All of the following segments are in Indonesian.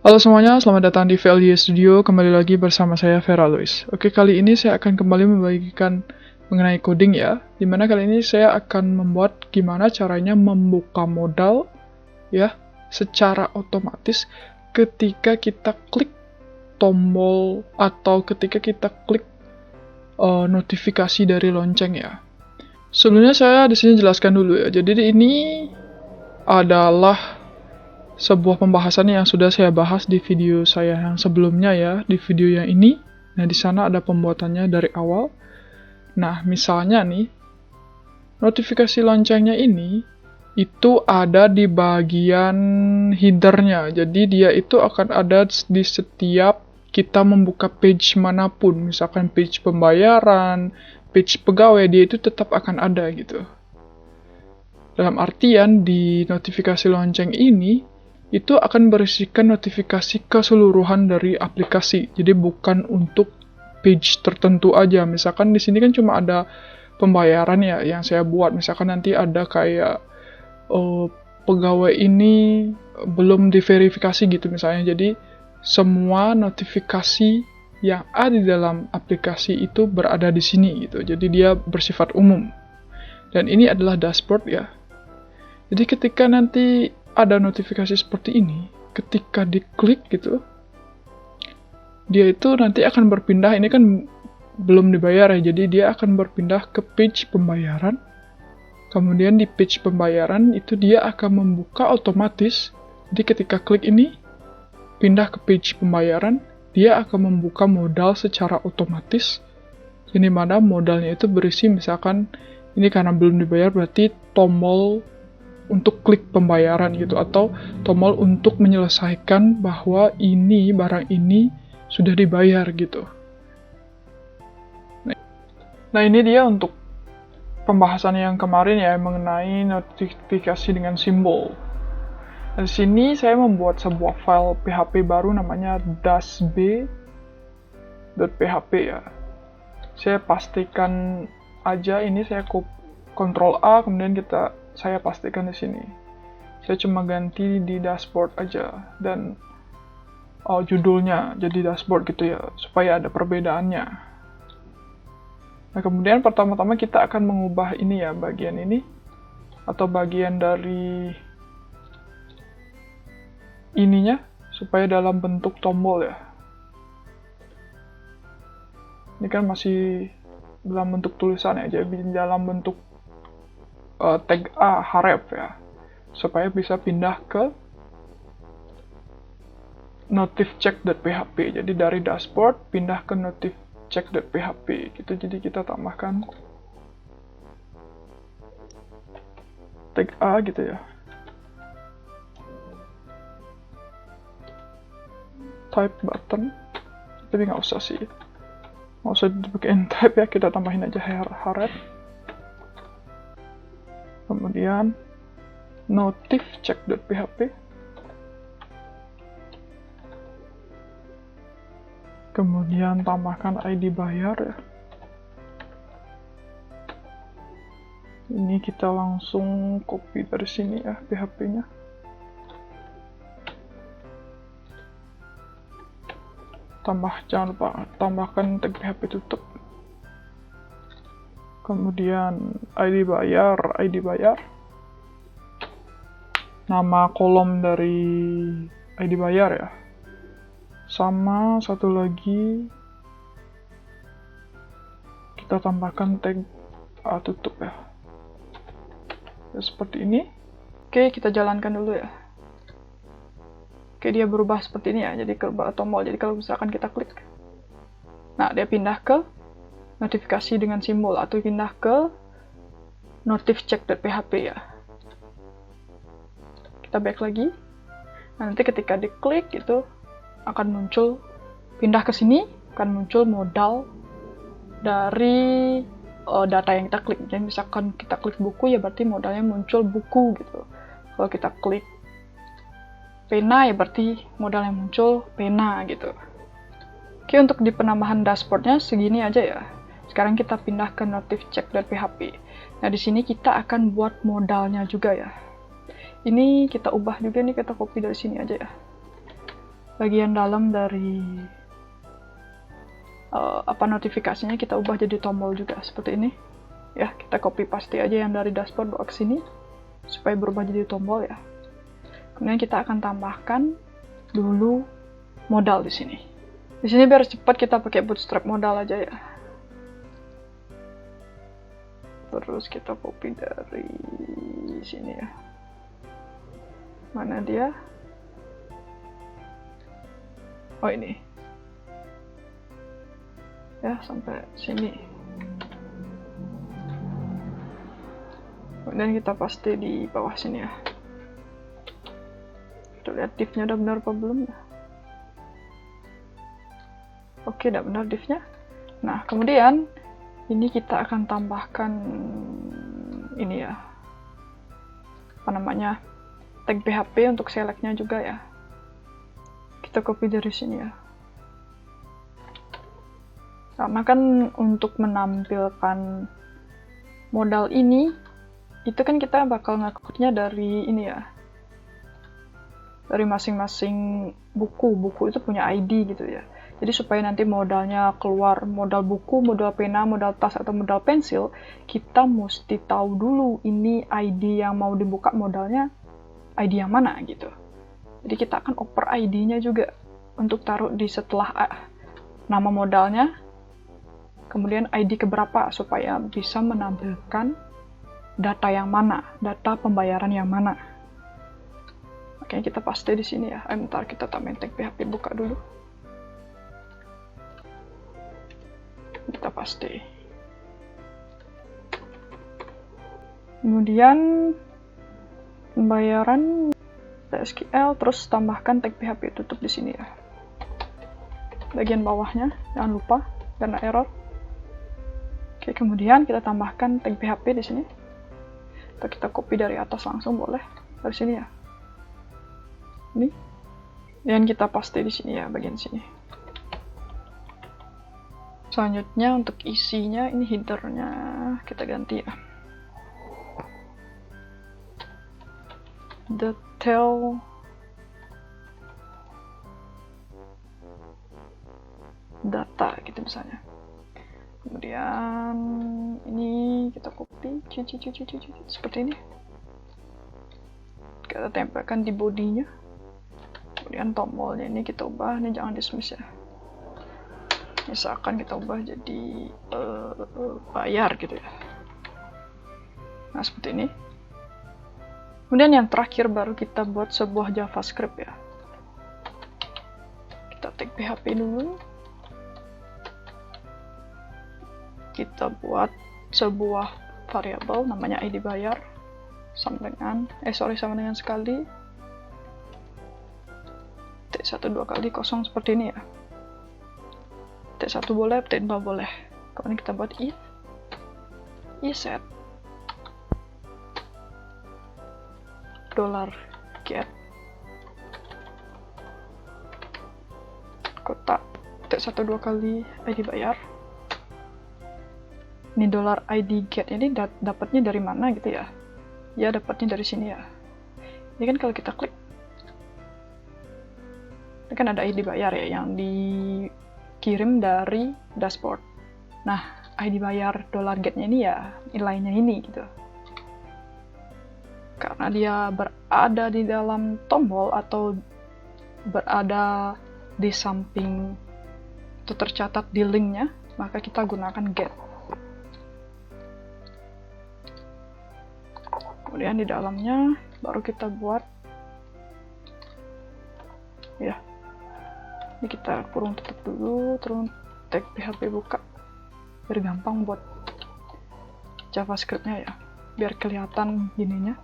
Halo semuanya, selamat datang di VLY Studio. Kembali lagi bersama saya Vera Lois. Oke, kali ini saya akan kembali membagikan mengenai coding ya. Dimana kali ini saya akan membuat gimana caranya membuka modal ya secara otomatis ketika kita klik tombol atau ketika kita klik notifikasi dari lonceng ya. Sebelumnya saya di sini jelaskan dulu ya. Jadi ini adalah sebuah pembahasan yang sudah saya bahas di video saya yang sebelumnya ya, di video yang ini. Nah, di sana ada pembuatannya dari awal. Nah, misalnya nih, notifikasi loncengnya ini itu ada di bagian headernya. Jadi dia itu akan ada di setiap kita membuka page manapun, misalkan page pembayaran, page pegawai, dia itu tetap akan ada gitu. Dalam artian di notifikasi lonceng ini itu akan berisikan notifikasi keseluruhan dari aplikasi. Jadi bukan untuk page tertentu aja. Misalkan di sini kan cuma ada pembayaran ya yang saya buat. Misalkan nanti ada kayak pegawai ini belum diverifikasi gitu misalnya. Jadi semua notifikasi yang ada di dalam aplikasi itu berada di sini gitu. Jadi dia bersifat umum. Dan ini adalah dashboard ya. Jadi ketika nanti ada notifikasi seperti ini, ketika diklik gitu, dia itu nanti akan berpindah, ini kan belum dibayar ya, jadi dia akan berpindah ke page pembayaran. Kemudian di page pembayaran itu dia akan membuka otomatis. Jadi ketika klik ini, pindah ke page pembayaran, dia akan membuka modal secara otomatis. Ini mana modalnya itu berisi misalkan, ini karena belum dibayar berarti tombol untuk klik pembayaran gitu, atau tombol untuk menyelesaikan bahwa ini barang ini sudah dibayar gitu. Nah ini dia untuk pembahasan yang kemarin ya mengenai notifikasi dengan simbol. Di sini saya membuat sebuah file PHP baru namanya dashb.php ya. Saya pastikan aja ini saya Ctrl A kemudian saya pastikan di sini. Saya cuma ganti di dashboard aja dan judulnya jadi dashboard gitu ya, supaya ada perbedaannya. Nah, kemudian pertama-tama kita akan mengubah ini ya, bagian ini atau bagian dari ininya supaya dalam bentuk tombol ya. Ini kan masih dalam bentuk tulisan ya, jadi dalam bentuk tag A href ya, supaya bisa pindah ke notifcheck.php. Jadi dari dashboard pindah ke notifcheck.php gitu. Jadi kita tambahkan tag A gitu ya. Type button, tapi nggak usah sih, nggak usah dipakein type ya, kita tambahin aja href. Kemudian notifcheck.php, kemudian tambahkan ID bayar ya. Ini kita langsung copy dari sini ya PHP-nya. Jangan lupa tambahkan tag PHP tutup. Kemudian ID bayar, nama kolom dari ID bayar ya, sama satu lagi kita tambahkan tag tutup ya. Seperti ini. Oke, kita jalankan dulu ya. Oke, dia berubah seperti ini ya, jadi ke tombol. Jadi kalau misalkan kita klik, nah dia pindah ke notifikasi dengan simbol atau pindah ke notifcheck.php ya. Kita back lagi. Nah, nanti ketika diklik itu akan muncul, pindah ke sini akan muncul modal dari data yang kita klik. Jadi misalkan kita klik buku ya berarti modalnya muncul buku gitu. Kalau kita klik pena ya berarti modalnya muncul pena gitu. Oke, untuk di penambahan dashboardnya segini aja ya. Sekarang kita pindah ke notifcheck.php. Nah, di sini kita akan buat modalnya juga ya. Ini kita ubah juga nih, kita copy dari sini aja ya. bagian dalam dari notifikasinya kita ubah jadi tombol juga seperti ini ya. Kita copy paste aja yang dari dashboard bawa ke sini supaya berubah jadi tombol ya. Kemudian kita akan tambahkan dulu modal di sini. Di sini biar cepat kita pakai bootstrap modal aja ya. Terus kita copy dari sini ya. Mana dia? Oh ini. Ya, sampai sini. Kemudian kita paste di bawah sini ya. Kita lihat div-nya udah benar apa belum ya. Oke, udah benar div-nya. Nah, kemudian ini kita akan tambahkan ini ya. Apa namanya? Tag PHP untuk select-nya juga ya. Kita copy dari sini ya. Karena kan untuk menampilkan modal ini, itu kan kita bakal ngekliknya dari ini ya. Dari masing-masing buku. Buku itu punya ID gitu ya. Jadi supaya nanti modalnya keluar, modal buku, modal pena, modal tas, atau modal pensil, kita mesti tahu dulu ini ID yang mau dibuka modalnya, ID yang mana gitu. Jadi kita akan oper ID-nya juga untuk taruh di setelah nama modalnya, kemudian ID keberapa supaya bisa menampilkan data yang mana, data pembayaran yang mana. Oke, kita paste di sini ya. Bentar, kita tambahin tag PHP buka dulu. Kita paste. Kemudian pembayaran SQL, terus tambahkan tag PHP, tutup di sini ya. Bagian bawahnya jangan lupa karena error. Oke, kemudian kita tambahkan tag PHP di sini. Atau kita copy dari atas langsung boleh dari sini ya. Ini. Dan kita paste di sini ya, bagian sini. Selanjutnya untuk isinya ini header-nya kita ganti ya. Detail data gitu misalnya. Kemudian ini kita copy seperti ini. Kita tempelkan di bodinya. Kemudian tombolnya ini kita ubah, ini jangan dismiss ya. Misalkan kita ubah jadi bayar gitu ya. Nah, seperti ini. Kemudian yang terakhir baru kita buat sebuah JavaScript ya. Kita tag PHP dulu. Kita buat sebuah variabel namanya ID bayar sama dengan sekali T1 2 kali kosong seperti ini ya. T1 boleh, T2 boleh. Kemudian kita buat if set $get kotak T1 2 kali ID bayar. Ini $ID get ini dapatnya dari mana gitu ya? Ya dapatnya dari sini ya. Ini kan kalau kita klik, ini kan ada ID bayar ya yang dikirim dari dashboard. Nah, ID bayar $get-nya ini ya nilainya ini gitu. Karena dia berada di dalam tombol atau berada di samping atau tercatat di linknya, maka kita gunakan get. Kemudian di dalamnya baru kita buat ya. Ini kita kurung tutup dulu, terus tag PHP buka. Biar gampang buat JavaScript-nya ya. Biar kelihatan gininya.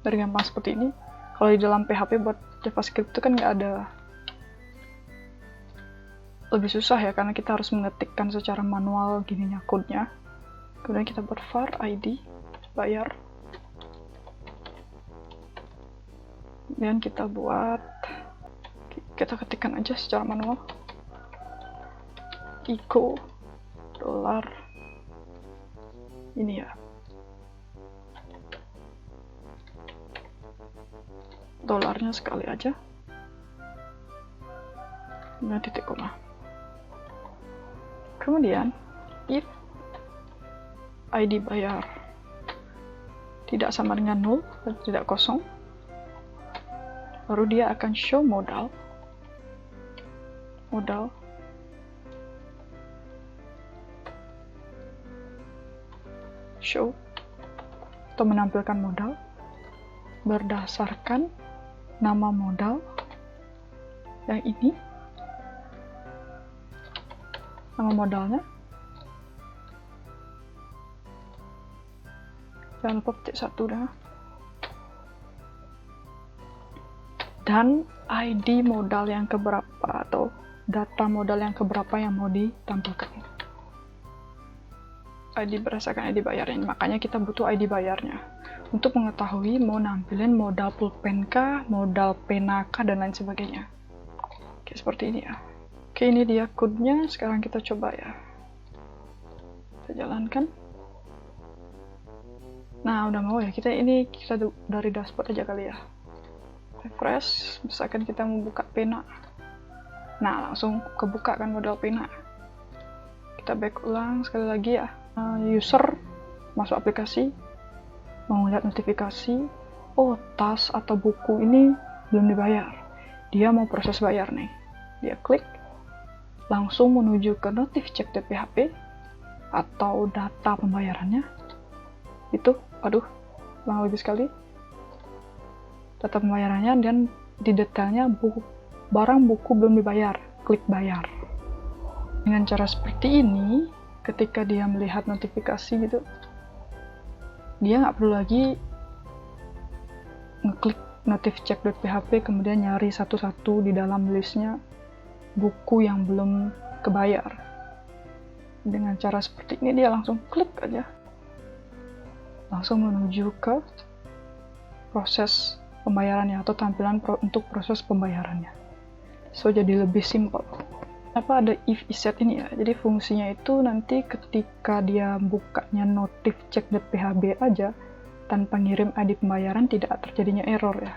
Biar gampang seperti ini. Kalau di dalam PHP buat JavaScript itu kan nggak ada, lebih susah ya karena kita harus mengetikkan secara manual gininya code-nya. Kemudian kita buat var ID bayar. Kemudian kita ketikkan aja secara manual echo $, ini ya, $-nya sekali aja. Nah, titik koma. Kemudian if ID bayar tidak sama dengan 0 atau tidak kosong, baru dia akan show modal show atau menampilkan modal berdasarkan nama modal yang ini, nama modalnya, jangan lupa petik 1 dah, dan ID modal yang keberapa atau data modal yang keberapa yang mau ditampilkan. ID berdasarkan ID bayarnya, makanya kita butuh ID bayarnya untuk mengetahui mau nampilin modal pulpen kah, modal pena kah, dan lain sebagainya. Oke, seperti ini ya. Oke, ini dia code-nya. Sekarang kita coba ya. Kita jalankan. Nah, udah mau ya. Kita dari dashboard aja kali ya. Refresh, misalkan kita mau buka pena. Nah, langsung kebuka kan modal pena. Kita back ulang sekali lagi ya. User masuk aplikasi, mau lihat notifikasi, oh tas atau buku ini belum dibayar, dia mau proses bayar nih, dia klik, langsung menuju ke notif cek DPHP atau data pembayarannya, itu, aduh, kurang lebih sekali, data pembayarannya, dan di detailnya barang buku belum dibayar, klik bayar. Dengan cara seperti ini, ketika dia melihat notifikasi gitu, dia nggak perlu lagi ngeklik notif cek.php kemudian nyari satu-satu di dalam listnya buku yang belum kebayar. Dengan cara seperti ini dia langsung klik aja, langsung menuju ke proses pembayarannya atau tampilan untuk proses pembayarannya. So, jadi lebih simpel. Apa ada if iset ini ya, jadi fungsinya itu nanti ketika dia bukanya notif cek.php aja tanpa ngirim ID pembayaran tidak terjadinya error ya.